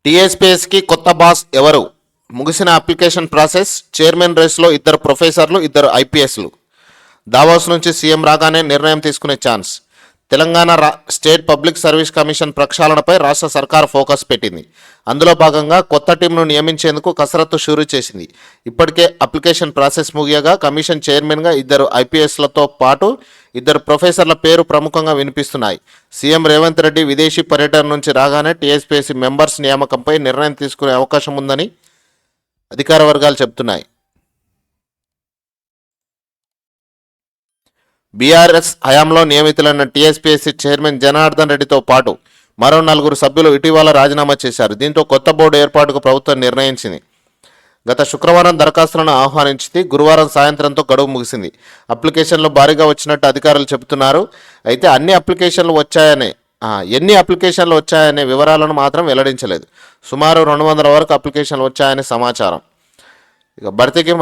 టీఎస్పీఎస్కి కొత్త బాస్ ఎవరు? ముగిసిన అప్లికేషన్ ప్రాసెస్. చైర్మన్ రేస్లో 2 ప్రొఫెసర్లు, 2 ఐపీఎస్లు. దావోస్ నుంచి సీఎం రాగానే నిర్ణయం తీసుకునే chance. Telangana state public service commission ప్రక్షాళనపై రాష్ట్ర సర్కార్ ఫోకస్ పెట్టింది. అందులో భాగంగా కొత్త టీంను నియమించేందుకు కసరత్తు షురూ చేసింది. ఇప్పటికే అప్లికేషన్ ప్రాసెస్ ముగియగా కమిషన్ చైర్మన్గా 2 ఐపీఎస్లతో పాటు 2 ప్రొఫెసర్ల పేరు ప్రముఖంగా వినిపిస్తున్నాయి. సీఎం రేవంత్ రెడ్డి విదేశీ పర్యటన నుంచి రాగానే టీఎస్పీఎస్సీ మెంబర్స్ నియామకంపై నిర్ణయం తీసుకునే అవకాశం ఉందని అధికార వర్గాలు చెబుతున్నాయి. బీఆర్ఎస్ హయాంలో నియమితులైన టీఎస్పీఎస్సీ చైర్మన్ జనార్దన్ రెడ్డితో పాటు మరో 4 సభ్యులు ఇటీవల రాజీనామా చేశారు. దీంతో కొత్త బోర్డు ఏర్పాటుకు ప్రభుత్వం నిర్ణయించింది. గత శుక్రవారం దరఖాస్తులను ఆహ్వానించింది. గురువారం సాయంత్రంతో గడువు ముగిసింది. అప్లికేషన్లు భారీగా వచ్చినట్టు అధికారులు చెబుతున్నారు. అయితే ఎన్ని అప్లికేషన్లు వచ్చాయనే వివరాలను మాత్రం వెల్లడించలేదు. సుమారు 200 వరకు అప్లికేషన్లు వచ్చాయని సమాచారం. ఇక భర్తీకి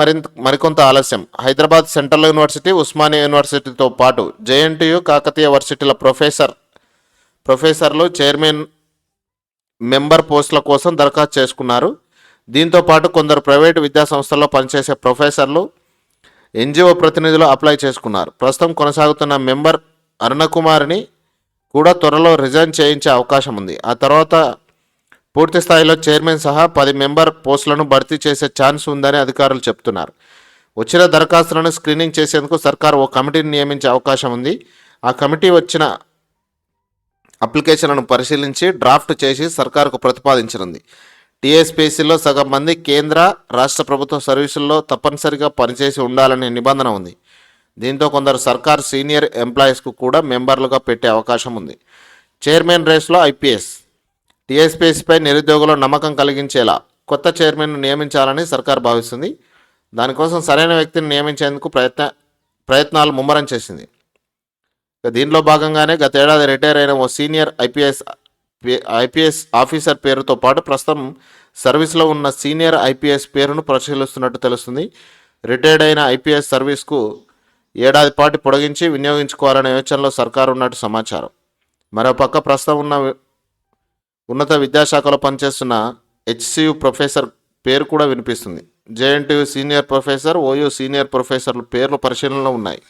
మరికొంత ఆలస్యం. హైదరాబాద్ సెంట్రల్ యూనివర్సిటీ, ఉస్మానియా యూనివర్సిటీతో పాటు జేఎన్టీయూ, కాకతీయ వర్సిటీల ప్రొఫెసర్లు చైర్మన్ మెంబర్ పోస్టుల కోసం దరఖాస్తు చేసుకున్నారు. దీంతో పాటు కొందరు ప్రైవేటు విద్యాసంస్థల్లో పనిచేసే ప్రొఫెసర్లు, ఎన్జిఓ ప్రతినిధులు అప్లై చేసుకున్నారు. ప్రస్తుతం కొనసాగుతున్న మెంబర్ అరుణకుమారిని కూడా త్వరలో రిజైన్ చేయించే అవకాశం ఉంది. ఆ తర్వాత పూర్తి స్థాయిలో చైర్మన్ సహా 10 మెంబర్ పోస్టులను భర్తీ చేసే ఛాన్స్ ఉందని అధికారులు చెప్తున్నారు. వచ్చిన దరఖాస్తులను స్క్రీనింగ్ చేసేందుకు సర్కారు ఓ కమిటీని నియమించే అవకాశం ఉంది. ఆ కమిటీ వచ్చిన అప్లికేషన్లను పరిశీలించి డ్రాఫ్ట్ చేసి సర్కారుకు ప్రతిపాదించనుంది. టీఎస్పీఎస్సీలో సగం మంది కేంద్ర, రాష్ట్ర ప్రభుత్వ సర్వీసుల్లో తప్పనిసరిగా పనిచేసి ఉండాలనే నిబంధన ఉంది. దీంతో కొందరు సర్కార్ సీనియర్ ఎంప్లాయీస్కు కూడా మెంబర్లుగా పెట్టే అవకాశం ఉంది. చైర్మన్ రేస్లో ఐపీఎస్. టీఎస్పీఎస్సీపై నిరుద్యోగులు నమ్మకం కలిగించేలా కొత్త చైర్మన్ను నియమించాలని సర్కార్ భావిస్తుంది. దానికోసం సరైన వ్యక్తిని నియమించేందుకు ప్రయత్నాలు ముమ్మరం చేసింది. దీనిలో భాగంగానే గతేడాది రిటైర్ అయిన ఓ సీనియర్ ఐపీఎస్ ఆఫీసర్ పేరుతో పాటు ప్రస్తుతం సర్వీస్లో ఉన్న సీనియర్ ఐపీఎస్ పేరును పరిశీలిస్తున్నట్టు తెలుస్తుంది. రిటైర్డ్ అయిన ఐపీఎస్ సర్వీస్కు ఏడాది పాటు పొడిగించి వినియోగించుకోవాలనే యోచనలో సర్కారు ఉన్నట్టు సమాచారం. మరోపక్క ప్రస్తుతం ఉన్నత విద్యాశాఖలో పనిచేస్తున్న హెచ్సియు ప్రొఫెసర్ పేరు కూడా వినిపిస్తుంది. JNTU senior professor, OU senior ప్రొఫెసర్ల పేర్లు పరిశీలనలో ఉన్నాయి.